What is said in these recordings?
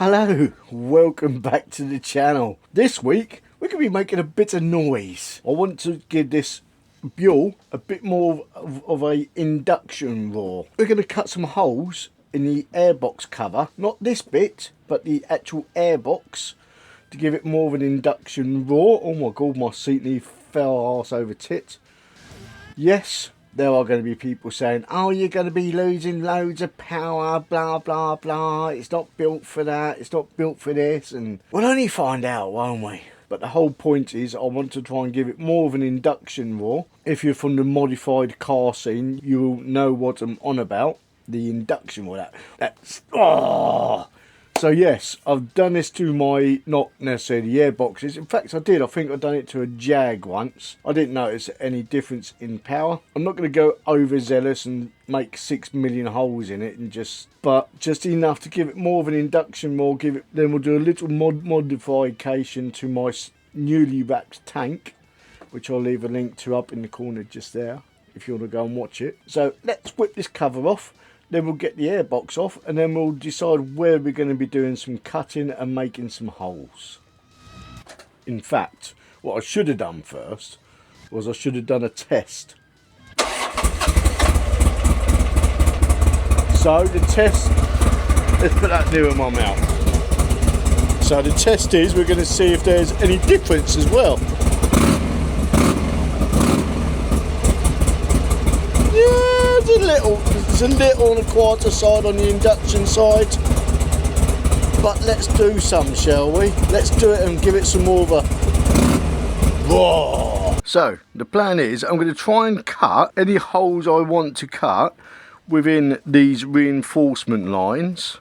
Hello, welcome back to the channel. This week we're going to be making a bit of noise. I want to give this Buell a bit more of a induction roar. We're going to cut some holes in the airbox cover, not this bit but the actual airbox, to give it more of an induction roar. Oh my god, my seat nearly fell arse over tit. Yes, there are going to be people saying, oh, you're going to be losing loads of power, blah, blah, blah. It's not built for that. It's not built for this. And we'll only find out, won't we? But the whole point is I want to try and give it more of an induction roar. If you're from the modified car scene, you'll know what I'm on about. The induction roar. That's... Oh! So yes, I've done this to my, not necessarily airboxes. In fact, I did. I think I've done it to a Jag once. I didn't notice any difference in power. I'm not going to go overzealous and make 6 million holes in it, but just enough to give it more of an induction roar. Then we'll do a little modification to my newly wrapped tank, which I'll leave a link to up in the corner just there if you want to go and watch it. So let's whip this cover off. Then we'll get the airbox off and then we'll decide where we're going to be doing some cutting and making some holes. In fact, what I should have done first was I should have done a test. So the test, let's put that near my mouth. So the test is we're going to see if there's any difference as well. There's a little on the quieter side on the induction side, but let's do some, shall we? Let's do it and give it some more of a roar. So the plan is I'm going to try and cut any holes I want to cut within these reinforcement lines.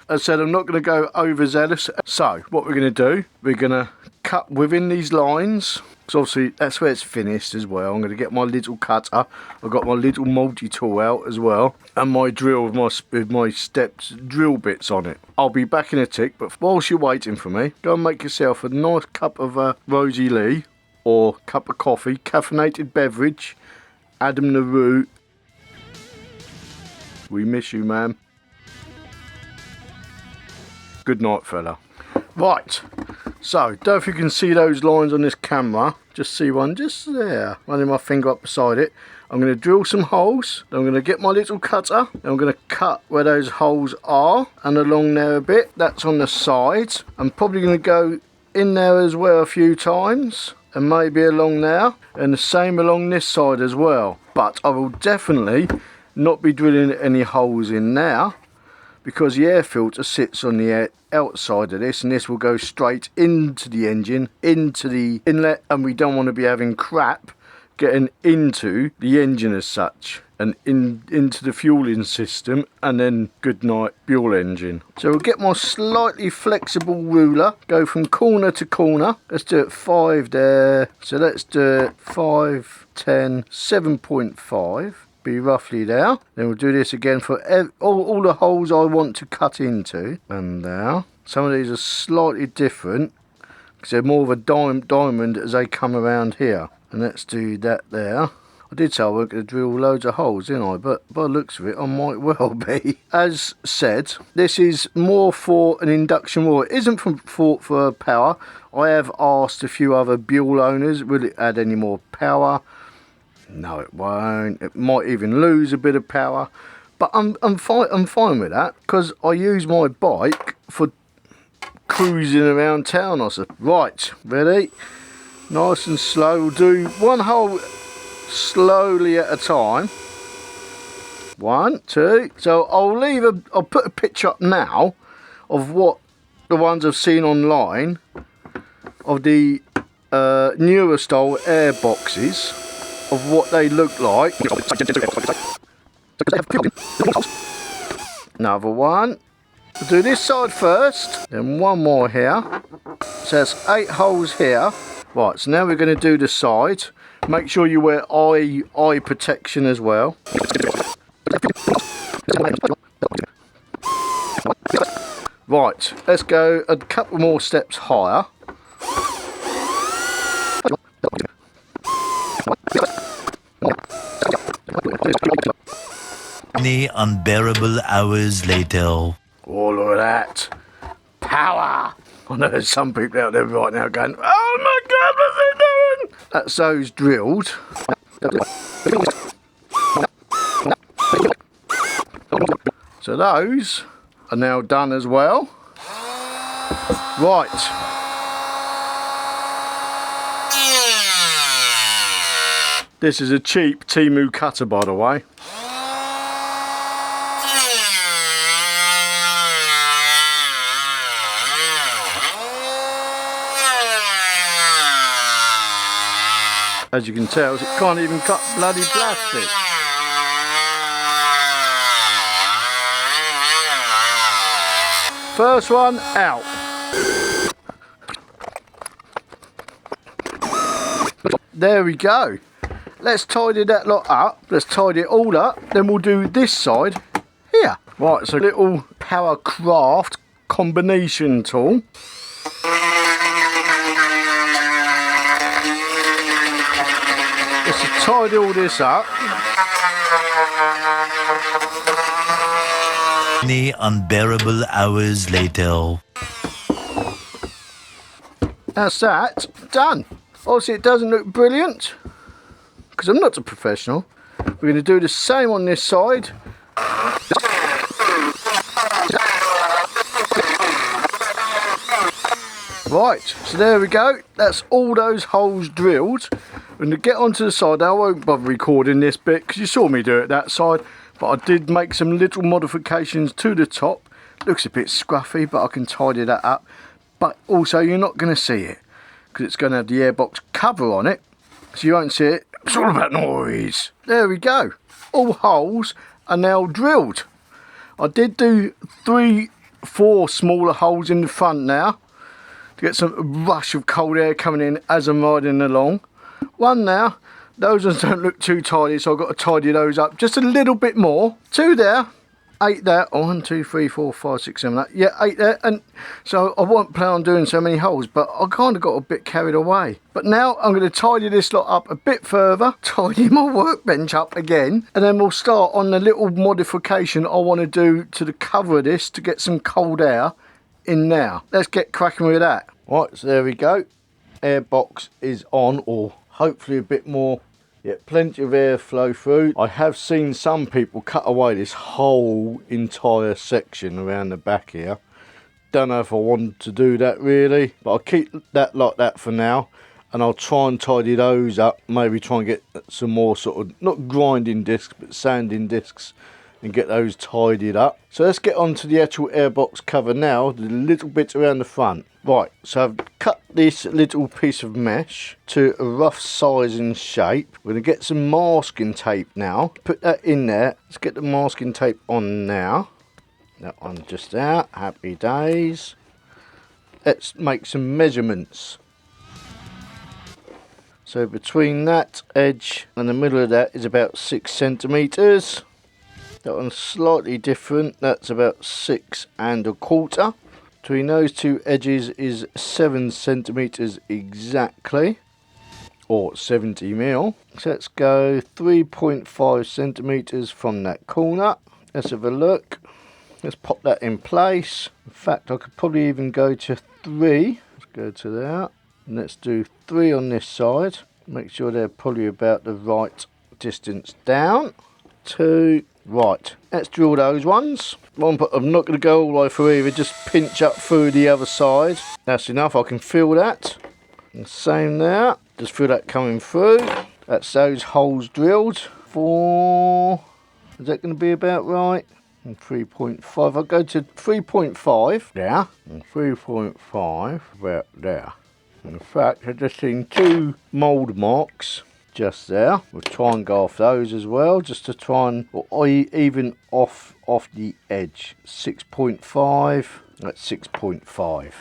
As I said, I'm not going to go overzealous. So what we're going to do, we're going to cut within these lines. So obviously that's where it's finished as well. I'm going to get my little cutter. I've got my little multi-tool out as well, and my drill with my steps drill bits on it. I'll be back in a tick, but whilst you're waiting for me, go and make yourself a nice cup of Rosie Lee or cup of coffee, caffeinated beverage. Adam the Root, we miss you, ma'am. Good night, fella. Right, so don't know if you can see those lines on this camera. Just see one just there, running my finger up beside it. I'm going to drill some holes. I'm going to get my little cutter and I'm going to cut where those holes are and along there a bit. That's on the side. I'm probably going to go in there as well a few times and maybe along there, and the same along this side as well. But I will definitely not be drilling any holes in there, because the air filter sits on the outside of this, and this will go straight into the engine, into the inlet, and we don't want to be having crap getting into the engine as such, and into the fueling system, and then good night Buell engine. So we'll get my slightly flexible ruler, go from corner to corner. Let's do it 5 there, so let's do it 5, 10, 7.5. Be roughly there. Then we'll do this again for all the holes I want to cut into, and there. Some of these are slightly different because they're more of a diamond as they come around here. And let's do that there. I did say I wasn't going to drill loads of holes, didn't I? But by the looks of it, I might well be. As said, this is more for an induction roar. It isn't for power. I have asked a few other Buell owners, will it add any more power? No, it won't. It might even lose a bit of power, but I'm fine with that because I use my bike for cruising around town. I said, right, ready, nice and slow. We'll do one hole slowly at a time. 1, 2. So I'll put a picture up now of what the ones I've seen online of the newer style air boxes, of what they look like. Another one. We'll do this side first, then one more here. So that's 8 holes here. Right, so now we're going to do the side. Make sure you wear eye protection as well. Right, let's go a couple more steps higher. Many unbearable hours later. Oh, look at that. power. I know there's some people out there right now going, oh my God, what's it doing? That's those drilled. So those are now done as well. Right. This is a cheap Temu cutter, by the way. As you can tell, it can't even cut bloody plastic. First one out. There we go. Let's tidy that lot up. Let's tidy it all up. Then we'll do this side here. Right, so little Power Craft combination tool. Let's tidy all this up. Many unbearable hours later. That's that. Done. Obviously it doesn't look brilliant because I'm not a professional. We're going to do the same on this side. Right, so there we go. That's all those holes drilled. We're going to get onto the side. Now, I won't bother recording this bit because you saw me do it that side. But I did make some little modifications to the top. Looks a bit scruffy, but I can tidy that up. But also you're not going to see it because it's going to have the Airbox cover on it. So you won't see it. It's all about noise. There we go. All holes are now drilled. I did do 3-4 smaller holes in the front now to get some rush of cold air coming in as I'm riding along. One now, those ones don't look too tidy, so I've got to tidy those up just a little bit more. 2 there, 8 there. Oh, 1, 2, 3, 4, 5, 6, 7, 8. Yeah, 8 there. And so I won't plan on doing so many holes, but I kind of got a bit carried away. But now I'm going to tidy this lot up a bit further, tidy my workbench up again, and then we'll start on the little modification I want to do to the cover of this to get some cold air in there. Let's get cracking with that. Right, so there we go. Airbox is on, or hopefully a bit more. Yeah, plenty of airflow through. I have seen some people cut away this whole entire section around the back here. Don't know if I want to do that really, but I'll keep that like that for now, and I'll try and tidy those up. Maybe try and get some more sort of, not grinding discs, but sanding discs, and get those tidied up. So let's get on to the actual Airbox cover now, the little bits around the front. Right, so I've cut this little piece of mesh to a rough size and shape. We're going to get some masking tape now. Put that in there. Let's get the masking tape on now. That one just out. Happy days. Let's make some measurements. So between that edge and the middle of that is about 6 centimetres. That one's slightly different. That's about 6 1/4. Between those two edges is 7 centimetres exactly, or 70 mil. So let's go 3.5 centimetres from that corner. Let's have a look. Let's pop that in place. In fact, I could probably even go to 3. Let's go to that. And let's do 3 on this side. Make sure they're probably about the right distance down. 2. Right, let's drill those ones. I'm not going to go all the way through either, just pinch up through the other side. That's enough, I can feel that. And same there, just feel that coming through. That's those holes drilled. 4, is that going to be about right? And 3.5, I'll go to 3.5 there, and 3.5 about there. In fact, I've just seen 2 mould marks just there. We'll try and go off those as well, just to try and, or even off the edge. 6.5, that's 6.5.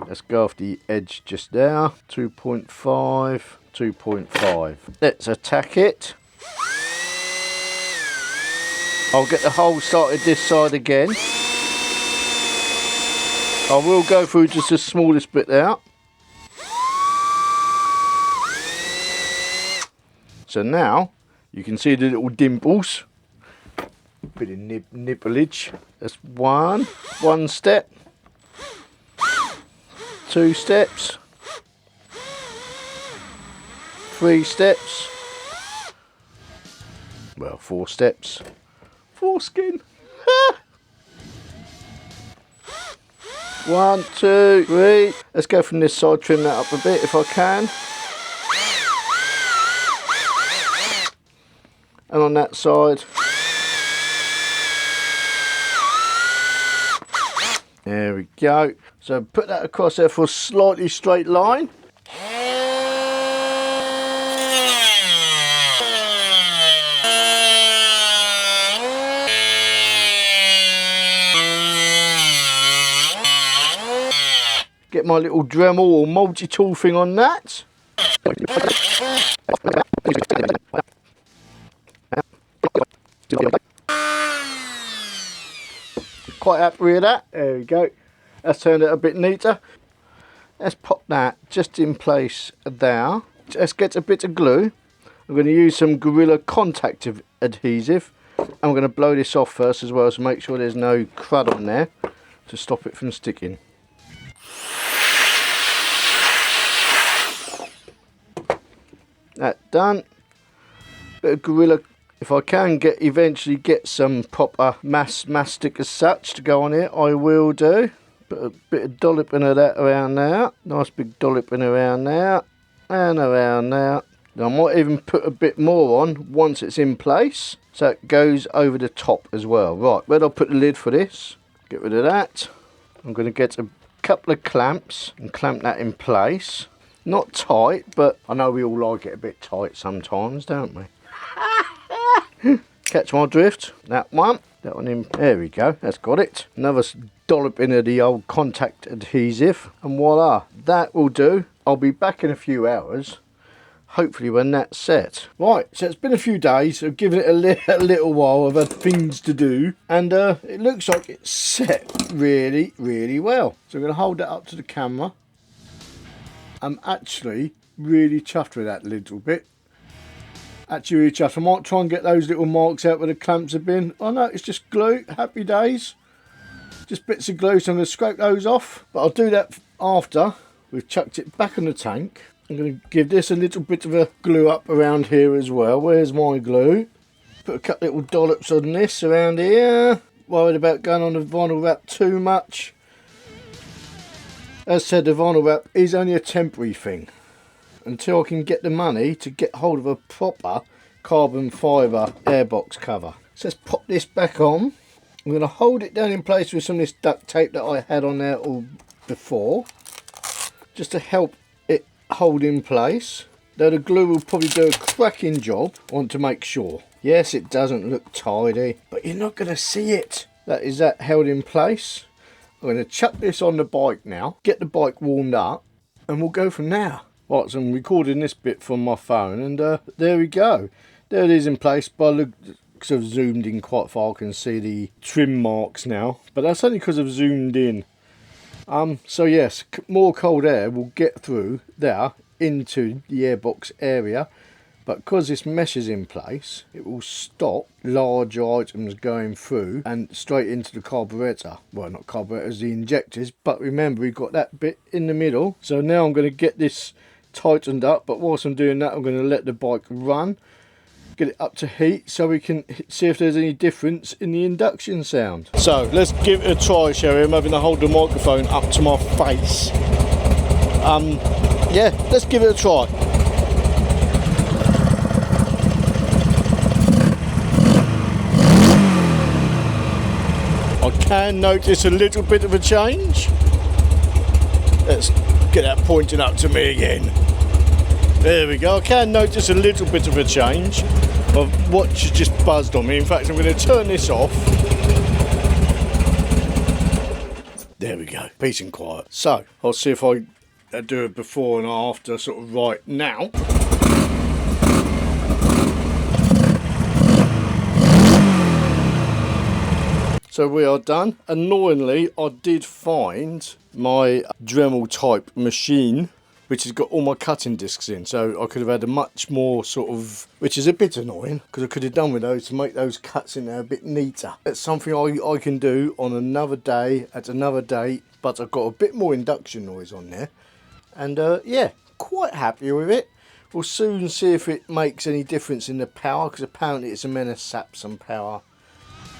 Let's go off the edge just there. 2.5, 2.5. Let's attack it. I'll get the hole started this side again. I will go through just the smallest bit out. So now you can see the little dimples, bit of nibblage. That's one step. 2 steps, 3 steps, well 4 steps, foreskin. 1, 2, 3. Let's go from this side, trim that up a bit if I can. And on that side. There we go. So put that across there for a slightly straight line. Get my little Dremel or multi-tool thing on that. Quite happy with that. There we go. That's turned it a bit neater. Let's pop that just in place there. Let's get a bit of glue. I'm going to use some Gorilla Contact adhesive. I'm going to blow this off first as well to make sure there's no crud on there to stop it from sticking. That done. Bit of Gorilla. If I can eventually get some proper mastic as such to go on here, I will do. Put a bit of dolloping of that around there. Nice big dolloping around there. And around there. I might even put a bit more on once it's in place. So it goes over the top as well. Right, where do I put the lid for this? Get rid of that. I'm going to get a couple of clamps and clamp that in place. Not tight, but I know we all like it a bit tight sometimes, don't we? Catch my drift. That one in. There we go. That's got it. Another dolloping of the old contact adhesive, and voila, that will do. I'll be back in a few hours, hopefully when that's set. Right, so it's been a few days. I've given it a little while. I've had things to do, and it looks like it's set really, really well. So I'm going to hold that up to the camera. I'm actually really chuffed with that little bit. Actually really chuffed. I might try and get those little marks out where the clamps have been. Oh no, it's just glue. Happy days. Just bits of glue, so I'm going to scrape those off. But I'll do that after we've chucked it back in the tank. I'm going to give this a little bit of a glue up around here as well. Where's my glue? Put a couple little dollops on this around here. Worried about going on the vinyl wrap too much. As said, the vinyl wrap is only a temporary thing until I can get the money to get hold of a proper carbon fibre airbox cover. So let's pop this back on. I'm going to hold it down in place with some of this duct tape that I had on there all before, just to help it hold in place. Though the glue will probably do a cracking job. I want to make sure. Yes, it doesn't look tidy, but you're not going to see it. That is that held in place. I'm going to chuck this on the bike now, get the bike warmed up, and we'll go from there. Right, so I'm recording this bit from my phone, and there we go. There it is in place. By the looks I've zoomed in quite far, I can see the trim marks now, but that's only because I've zoomed in. So yes, more cold air will get through there into the airbox area, but because this mesh is in place, it will stop large items going through and straight into the carburetor. Well, not carburetors, the injectors, but remember we've got that bit in the middle. So now I'm going to get this tightened up, but whilst I'm doing that, I'm going to let the bike run, get it up to heat so we can see if there's any difference in the induction sound. So let's give it a try, shall we? I'm having to hold the microphone up to my face. Yeah, let's give it a try. I can notice a little bit of a change. Let's get that pointing up to me again. There we go. I can notice a little bit of a change of what just buzzed on me. In fact, I'm going to turn this off. There we go. Peace and quiet. So I'll see if I do a before and after sort of right now. So we are done. Annoyingly, I did find my Dremel type machine which has got all my cutting discs in, so I could have had a much more sort of, which is a bit annoying, because I could have done with those to make those cuts in there a bit neater. It's something I can do on another day, at another date, but I've got a bit more induction noise on there, and yeah, quite happy with it. We'll soon see if it makes any difference in the power, because apparently it's meant to sap some power,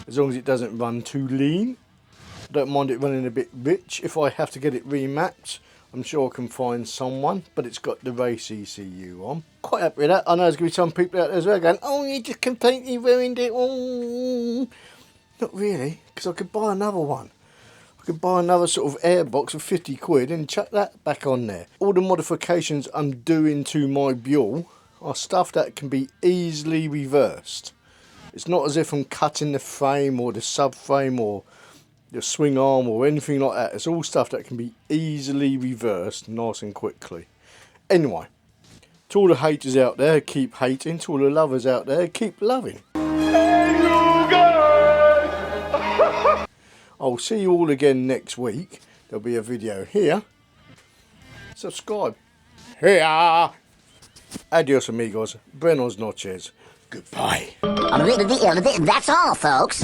as long as it doesn't run too lean. I don't mind it running a bit rich. If I have to get it remapped, I'm sure I can find someone, but it's got the race ECU on. Quite happy with that. I know there's going to be some people out there as well going, oh, you just completely ruined it. Oh. Not really, because I could buy another one. I could buy another sort of airbox for 50 quid and chuck that back on there. All the modifications I'm doing to my Buell are stuff that can be easily reversed. It's not as if I'm cutting the frame or the subframe or the swing arm or anything like that. It's all stuff that can be easily reversed nice and quickly. Anyway, to all the haters out there, keep hating. To all the lovers out there, keep loving. Hey, you guys! I'll see you all again next week. There'll be a video here. Subscribe here. Adios amigos. Buenos noches. Goodbye. That's all, folks.